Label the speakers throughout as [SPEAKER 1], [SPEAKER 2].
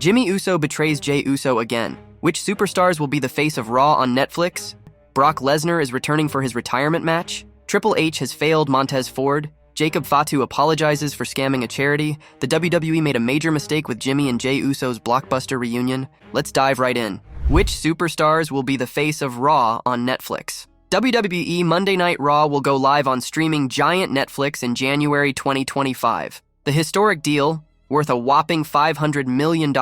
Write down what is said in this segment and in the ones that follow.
[SPEAKER 1] Jimmy Uso betrays Jey Uso again. Which superstars will be the face of Raw on Netflix? Brock Lesnar is returning for his retirement match? Triple H has failed Montez Ford? Jacob Fatu apologizes for scamming a charity? The WWE made a major mistake with Jimmy and Jey Uso's Blockbuster reunion? Let's dive right in. Which superstars will be the face of Raw on Netflix? WWE Monday Night Raw will go live on streaming giant Netflix in January 2025. The historic deal, worth a whopping $500 million,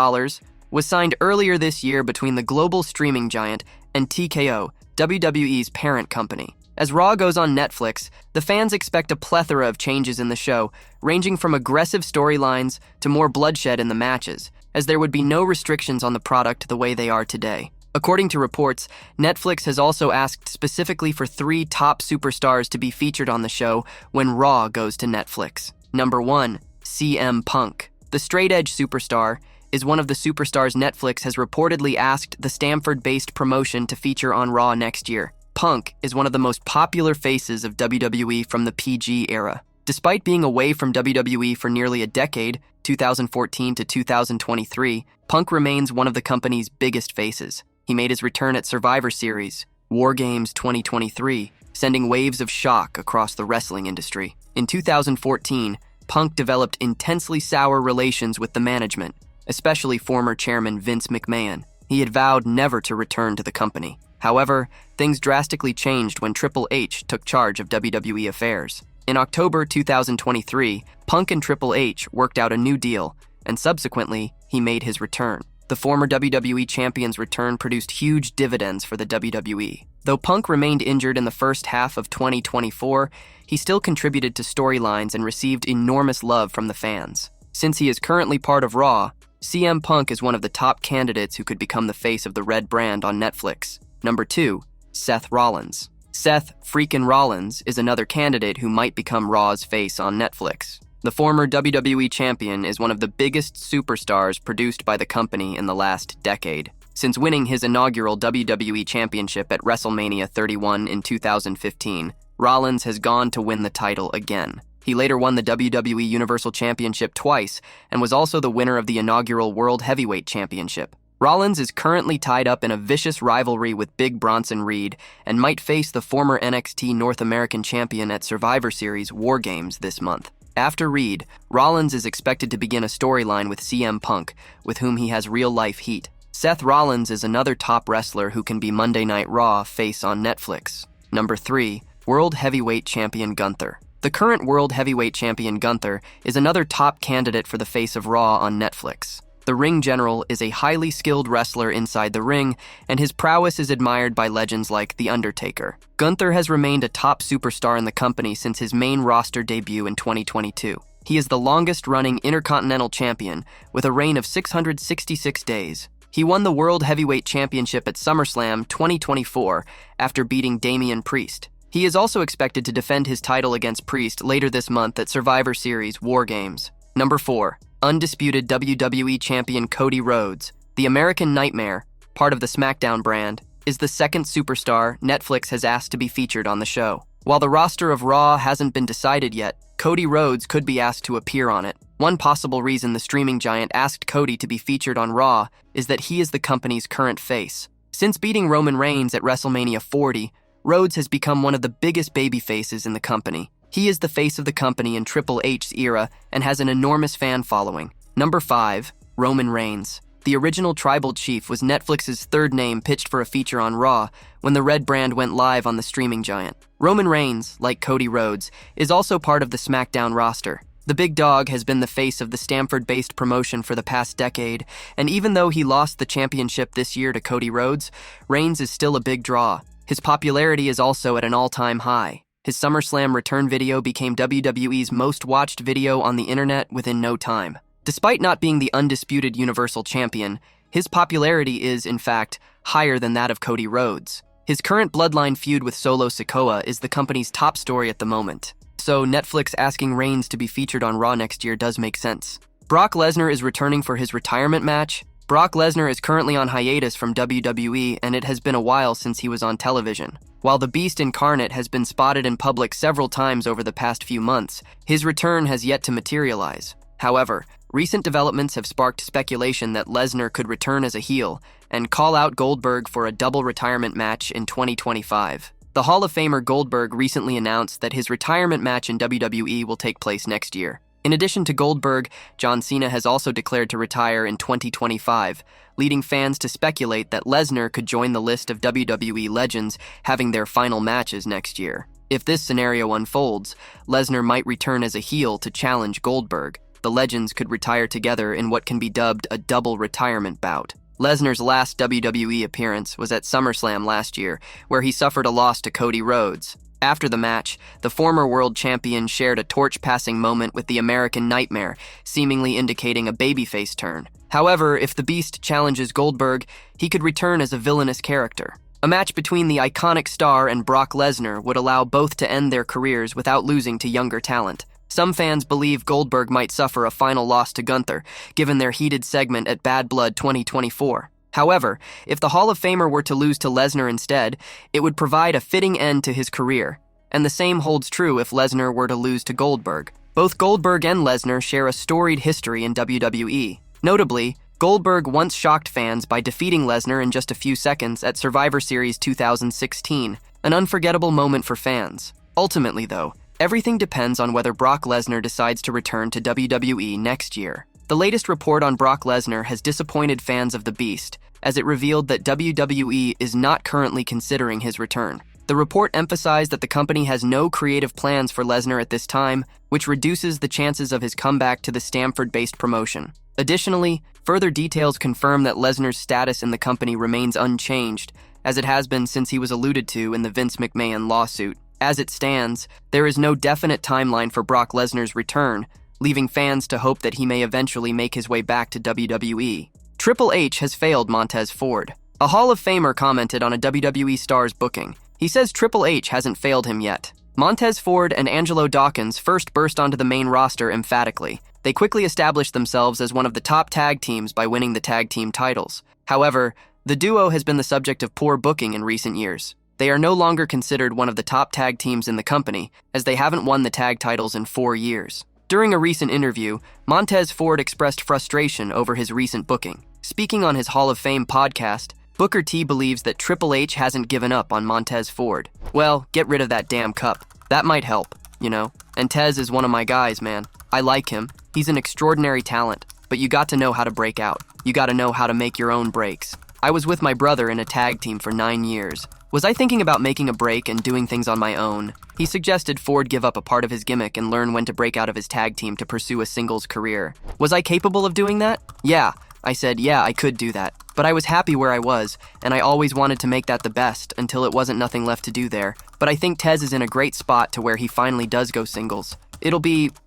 [SPEAKER 1] was signed earlier this year between the global streaming giant and TKO, WWE's parent company. As Raw goes on Netflix, the fans expect a plethora of changes in the show, ranging from aggressive storylines to more bloodshed in the matches, as there would be no restrictions on the product the way they are today. According to reports, Netflix has also asked specifically for 3 top superstars to be featured on the show when Raw goes to Netflix. Number 1, CM Punk. The straight-edge superstar is one of the superstars Netflix has reportedly asked the Stamford-based promotion to feature on Raw next year. Punk is one of the most popular faces of WWE from the PG era. Despite being away from WWE for nearly a decade, 2014 to 2023, Punk remains one of the company's biggest faces. He made his return at Survivor Series, War Games 2023, sending waves of shock across the wrestling industry. In 2014, Punk developed intensely sour relations with the management, especially former chairman Vince McMahon. He had vowed never to return to the company. However, things drastically changed when Triple H took charge of WWE affairs. In October 2023, Punk and Triple H worked out a new deal, and subsequently, he made his return. The former WWE champion's return produced huge dividends for the WWE. Though Punk remained injured in the first half of 2024, he still contributed to storylines and received enormous love from the fans. Since he is currently part of Raw, CM Punk is one of the top candidates who could become the face of the Red brand on Netflix. Number 2, Seth Rollins. Seth freakin' Rollins is another candidate who might become Raw's face on Netflix. The former WWE champion is one of the biggest superstars produced by the company in the last decade. Since winning his inaugural WWE championship at WrestleMania 31 in 2015, Rollins has gone to win the title again. He later won the WWE Universal Championship twice and was also the winner of the inaugural World Heavyweight Championship. Rollins is currently tied up in a vicious rivalry with Big Bronson Reed and might face the former NXT North American champion at Survivor Series War Games this month. After Reed, Rollins is expected to begin a storyline with CM Punk, with whom he has real-life heat. Seth Rollins is another top wrestler who can be Monday Night Raw face on Netflix. Number 3, World Heavyweight Champion Gunther. The current World Heavyweight Champion Gunther is another top candidate for the face of Raw on Netflix. The Ring General is a highly skilled wrestler inside the ring, and his prowess is admired by legends like The Undertaker. Gunther has remained a top superstar in the company since his main roster debut in 2022. He is the longest-running Intercontinental Champion, with a reign of 666 days. He won the World Heavyweight Championship at SummerSlam 2024 after beating Damian Priest. He is also expected to defend his title against Priest later this month at Survivor Series War Games. Number 4. Undisputed WWE Champion Cody Rhodes. The American Nightmare, part of the SmackDown brand, is the second superstar Netflix has asked to be featured on the show. While the roster of Raw hasn't been decided yet, Cody Rhodes could be asked to appear on it. One possible reason the streaming giant asked Cody to be featured on Raw is that he is the company's current face. Since beating Roman Reigns at WrestleMania 40, Rhodes has become one of the biggest babyfaces in the company. He is the face of the company in Triple H's era and has an enormous fan following. Number 5, Roman Reigns. The original Tribal Chief was Netflix's third name pitched for a feature on Raw when the Red brand went live on the streaming giant. Roman Reigns, like Cody Rhodes, is also part of the SmackDown roster. The big dog has been the face of the Stamford-based promotion for the past decade, and even though he lost the championship this year to Cody Rhodes, Reigns is still a big draw. His popularity is also at an all-time high. His SummerSlam return video became WWE's most watched video on the internet within no time. Despite not being the undisputed Universal Champion, his popularity is, in fact, higher than that of Cody Rhodes. His current bloodline feud with Solo Sikoa is the company's top story at the moment. So Netflix asking Reigns to be featured on Raw next year does make sense. Brock Lesnar is returning for his retirement match. Brock Lesnar is currently on hiatus from WWE, and it has been a while since he was on television. While the Beast incarnate has been spotted in public several times over the past few months, his return has yet to materialize. However, Recent developments have sparked speculation that Lesnar could return as a heel and call out Goldberg for a double retirement match in 2025. The Hall of Famer Goldberg recently announced that his retirement match in WWE will take place next year. In addition to Goldberg, John Cena has also declared to retire in 2025, leading fans to speculate that Lesnar could join the list of WWE legends having their final matches next year. If this scenario unfolds, Lesnar might return as a heel to challenge Goldberg. The legends could retire together in what can be dubbed a double retirement bout. Lesnar's last WWE appearance was at SummerSlam last year, where he suffered a loss to Cody Rhodes. After the match, the former world champion shared a torch-passing moment with the American Nightmare, seemingly indicating a babyface turn. However, if the Beast challenges Goldberg, he could return as a villainous character. A match between the iconic star and Brock Lesnar would allow both to end their careers without losing to younger talent. Some fans believe Goldberg might suffer a final loss to Gunther, given their heated segment at Bad Blood 2024. However, if the Hall of Famer were to lose to Lesnar instead, it would provide a fitting end to his career. And the same holds true if Lesnar were to lose to Goldberg. Both Goldberg and Lesnar share a storied history in WWE. Notably, Goldberg once shocked fans by defeating Lesnar in just a few seconds at Survivor Series 2016, an unforgettable moment for fans. Ultimately, though, everything depends on whether Brock Lesnar decides to return to WWE next year. The latest report on Brock Lesnar has disappointed fans of the Beast, as it revealed that WWE is not currently considering his return. The report emphasized that the company has no creative plans for Lesnar at this time, which reduces the chances of his comeback to the Stamford-based promotion. Additionally, further details confirm that Lesnar's status in the company remains unchanged, as it has been since he was alluded to in the Vince McMahon lawsuit. As it stands, there is no definite timeline for Brock Lesnar's return, leaving fans to hope that he may eventually make his way back to WWE. Triple H has failed Montez Ford. A Hall of Famer commented on a WWE star's booking. He says Triple H hasn't failed him yet. Montez Ford and Angelo Dawkins first burst onto the main roster emphatically. They quickly established themselves as one of the top tag teams by winning the tag team titles. However, the duo has been the subject of poor booking in recent years. They are no longer considered one of the top tag teams in the company, as they haven't won the tag titles in 4 years. During a recent interview, Montez Ford expressed frustration over his recent booking. Speaking on his Hall of Fame podcast, Booker T believes that Triple H hasn't given up on Montez Ford. Well, get rid of that damn cup. That might help, you know? And Tez is one of my guys, man. I like him. He's an extraordinary talent, but you got to know how to break out. You got to know how to make your own breaks. I was with my brother in a tag team for 9 years. Was I thinking about making a break and doing things on my own? He suggested Ford give up a part of his gimmick and learn when to break out of his tag team to pursue a singles career. Was I capable of doing that? Yeah. I said, yeah, I could do that. But I was happy where I was, and I always wanted to make that the best until it wasn't nothing left to do there. But I think Tez is in a great spot to where he finally does go singles.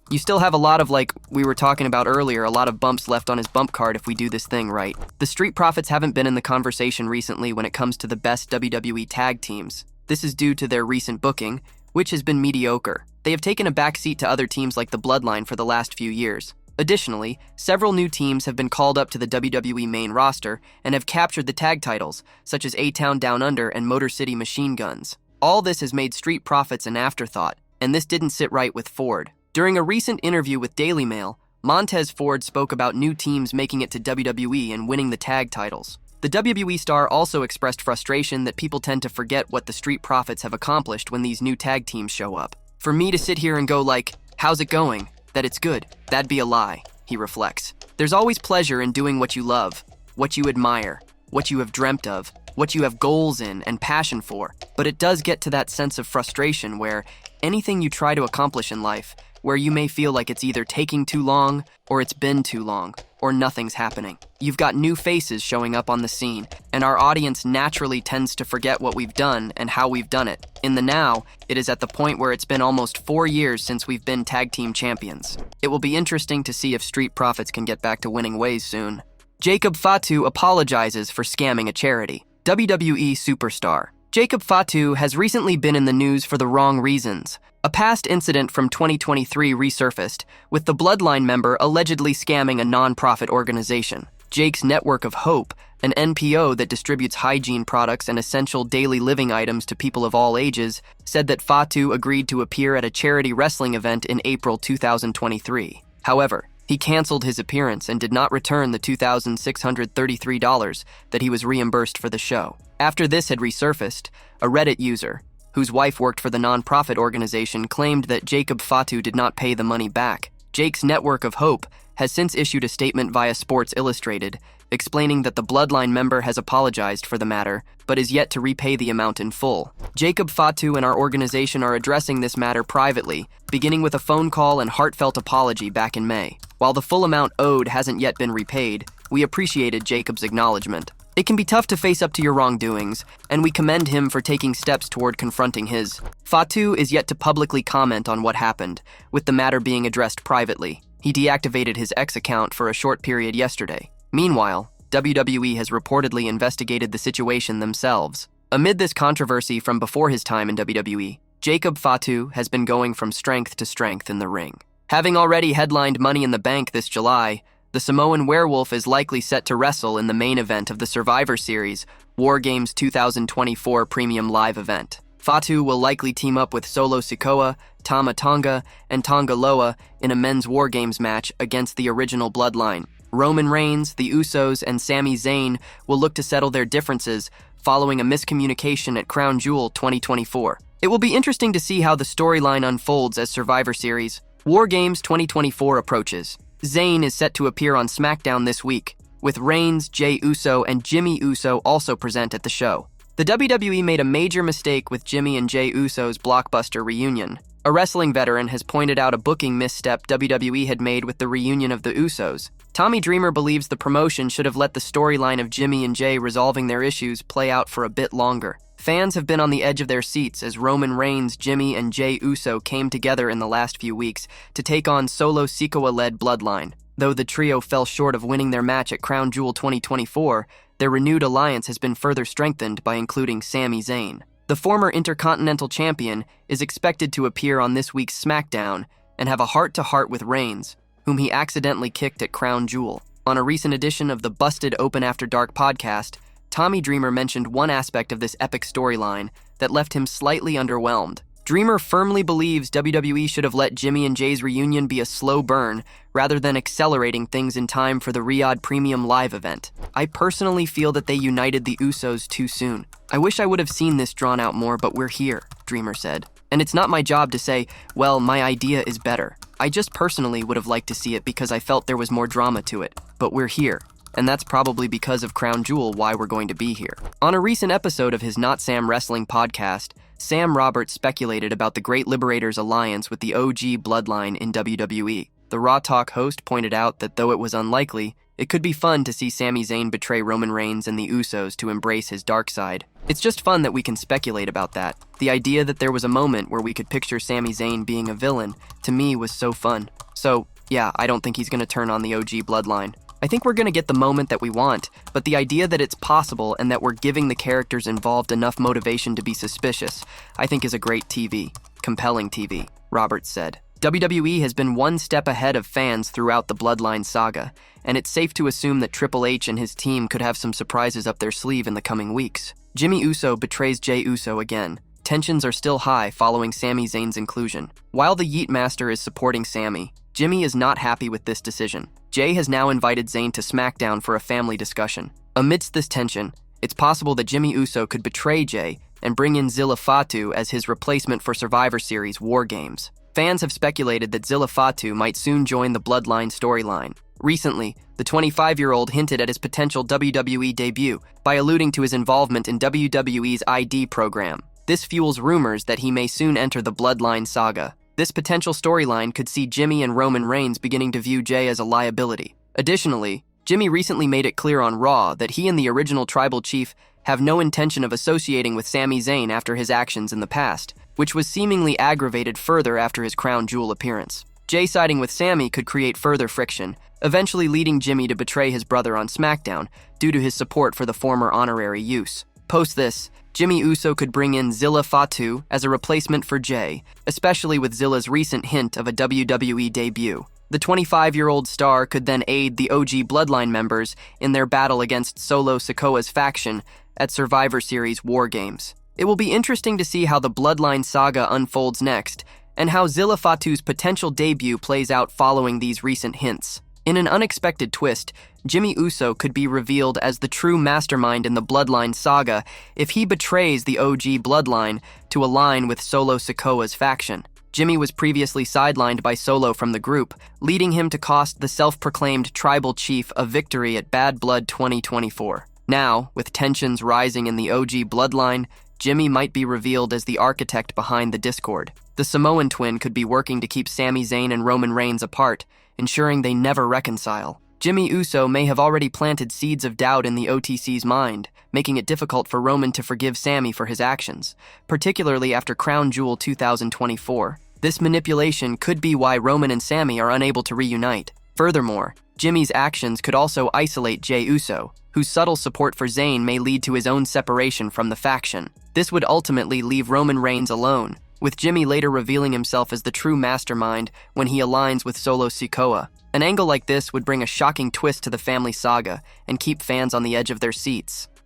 [SPEAKER 1] You still have a lot of, like we were talking about earlier, a lot of bumps left on his bump card if we do this thing right. The Street Profits haven't been in the conversation recently when it comes to the best WWE tag teams. This is due to their recent booking, which has been mediocre. They have taken a backseat to other teams like the Bloodline for the last few years. Additionally, several new teams have been called up to the WWE main roster and have captured the tag titles, such as A-Town Down Under and Motor City Machine Guns. All this has made Street Profits an afterthought, and this didn't sit right with Ford. During a recent interview with Daily Mail, Montez Ford spoke about new teams making it to WWE and winning the tag titles. The WWE star also expressed frustration that people tend to forget what the Street Profits have accomplished when these new tag teams show up. For me to sit here and go like, how's it going? That it's good, that'd be a lie, he reflects. There's always pleasure in doing what you love, what you admire, what you have dreamt of, what you have goals in and passion for. But it does get to that sense of frustration where anything you try to accomplish in life, where you may feel like it's either taking too long, or it's been too long, or nothing's happening. You've got new faces showing up on the scene, and our audience naturally tends to forget what we've done and how we've done it. In the now, it is at the point where it's been almost 4 years since we've been tag team champions. It will be interesting to see if Street Profits can get back to winning ways soon. Jacob Fatu apologizes for scamming a charity. WWE superstar. Jacob Fatu has recently been in the news for the wrong reasons. A past incident from 2023 resurfaced, with the Bloodline member allegedly scamming a non-profit organization. Jake's Network of Hope, an NPO that distributes hygiene products and essential daily living items to people of all ages, said that Fatu agreed to appear at a charity wrestling event in April 2023. However, He canceled his appearance and did not return the $2,633 that he was reimbursed for the show. After this had resurfaced, a Reddit user, whose wife worked for the non-profit organization, claimed that Jacob Fatu did not pay the money back. Jake's network of hope has since issued a statement via Sports Illustrated, explaining that the Bloodline member has apologized for the matter, but is yet to repay the amount in full. Jacob Fatu and our organization are addressing this matter privately, beginning with a phone call and heartfelt apology back in May. While the full amount owed hasn't yet been repaid, we appreciated Jacob's acknowledgement. It can be tough to face up to your wrongdoings, and we commend him for taking steps toward confronting his. Fatu is yet to publicly comment on what happened, with the matter being addressed privately. He deactivated his X account for a short period yesterday. Meanwhile, WWE has reportedly investigated the situation themselves. Amid this controversy from before his time in WWE, Jacob Fatu has been going from strength to strength in the ring. Having already headlined Money in the Bank this July, the Samoan Werewolf is likely set to wrestle in the main event of the Survivor Series War Games 2024 Premium Live event. Fatu will likely team up with Solo Sikoa, Tama Tonga, and Tonga Loa in a men's War Games match against the original Bloodline. Roman Reigns, the Usos, and Sami Zayn will look to settle their differences following a miscommunication at Crown Jewel 2024. It will be interesting to see how the storyline unfolds as Survivor Series War Games 2024 approaches. Zayn is set to appear on SmackDown this week, with Reigns, Jey Uso, and Jimmy Uso also present at the show. The WWE made a major mistake with Jimmy and Jey Usos Blockbuster reunion. A wrestling veteran has pointed out a booking misstep WWE had made with the reunion of the Usos. Tommy Dreamer believes the promotion should have let the storyline of Jimmy and Jey resolving their issues play out for a bit longer. Fans have been on the edge of their seats as Roman Reigns, Jimmy, and Jey Uso came together in the last few weeks to take on Solo Sikoa-led Bloodline. Though the trio fell short of winning their match at Crown Jewel 2024, their renewed alliance has been further strengthened by including Sami Zayn. The former Intercontinental Champion is expected to appear on this week's SmackDown and have a heart-to-heart with Reigns, whom he accidentally kicked at Crown Jewel. On a recent edition of the Busted Open After Dark podcast, Tommy Dreamer mentioned one aspect of this epic storyline that left him slightly underwhelmed. Dreamer firmly believes WWE should have let Jimmy and Jey's reunion be a slow burn rather than accelerating things in time for the Riyadh Premium Live event. I personally feel that they united the Usos too soon. I wish I would have seen this drawn out more, but we're here, Dreamer said. And it's not my job to say, well, my idea is better. I just personally would have liked to see it because I felt there was more drama to it. But we're here. And that's probably because of Crown Jewel why we're going to be here. On a recent episode of his Not Sam Wrestling podcast, Sam Roberts speculated about the Great Liberators alliance with the OG Bloodline in WWE. The Raw Talk host pointed out that though it was unlikely, it could be fun to see Sami Zayn betray Roman Reigns and the Usos to embrace his dark side. It's just fun that we can speculate about that. The idea that there was a moment where we could picture Sami Zayn being a villain, to me, was so fun. So, yeah, I don't think he's going to turn on the OG Bloodline. I think we're going to get the moment that we want, but the idea that it's possible and that we're giving the characters involved enough motivation to be suspicious, I think is a great TV. Compelling TV, Roberts said. WWE has been one step ahead of fans throughout the Bloodline saga, and it's safe to assume that Triple H and his team could have some surprises up their sleeve in the coming weeks. Jimmy Uso betrays Jey Uso again. Tensions are still high following Sami Zayn's inclusion. While the Yeet Master is supporting Sami, Jimmy is not happy with this decision. Jey has now invited Zayn to SmackDown for a family discussion. Amidst this tension, it's possible that Jimmy Uso could betray Jey and bring in Zilla Fatu as his replacement for Survivor Series War Games. Fans have speculated that Zilla Fatu might soon join the Bloodline storyline. Recently, the 25-year-old hinted at his potential WWE debut by alluding to his involvement in WWE's ID program. This fuels rumors that he may soon enter the Bloodline saga. This potential storyline could see Jimmy and Roman Reigns beginning to view Jey as a liability. Additionally, Jimmy recently made it clear on Raw that he and the original Tribal Chief have no intention of associating with Sami Zayn after his actions in the past, which was seemingly aggravated further after his Crown Jewel appearance. Jey siding with Sami could create further friction, eventually leading Jimmy to betray his brother on SmackDown due to his support for the former honorary use. Post this, Jimmy Uso could bring in Zilla Fatu as a replacement for Jey, especially with Zilla's recent hint of a WWE debut. The 25-year-old star could then aid the OG Bloodline members in their battle against Solo Sikoa's faction at Survivor Series War Games. It will be interesting to see how the Bloodline saga unfolds next, and how Zilla Fatu's potential debut plays out following these recent hints. In an unexpected twist, Jimmy Uso could be revealed as the true mastermind in the Bloodline saga if he betrays the OG Bloodline to align with Solo Sikoa's faction. Jimmy was previously sidelined by Solo from the group, leading him to cost the self-proclaimed tribal chief a victory at Bad Blood 2024. Now, with tensions rising in the OG Bloodline, Jimmy might be revealed as the architect behind the discord. The Samoan twin could be working to keep Sami Zayn and Roman Reigns apart, ensuring they never reconcile. Jimmy Uso may have already planted seeds of doubt in the OTC's mind, making it difficult for Roman to forgive Sami for his actions, particularly after Crown Jewel 2024. This manipulation could be why Roman and Sami are unable to reunite. Furthermore, Jimmy's actions could also isolate Jey Uso, whose subtle support for Zayn may lead to his own separation from the faction. This would ultimately leave Roman Reigns alone, with Jimmy later revealing himself as the true mastermind when he aligns with Solo Sikoa. An angle like this would bring a shocking twist to the family saga and keep fans on the edge of their seats.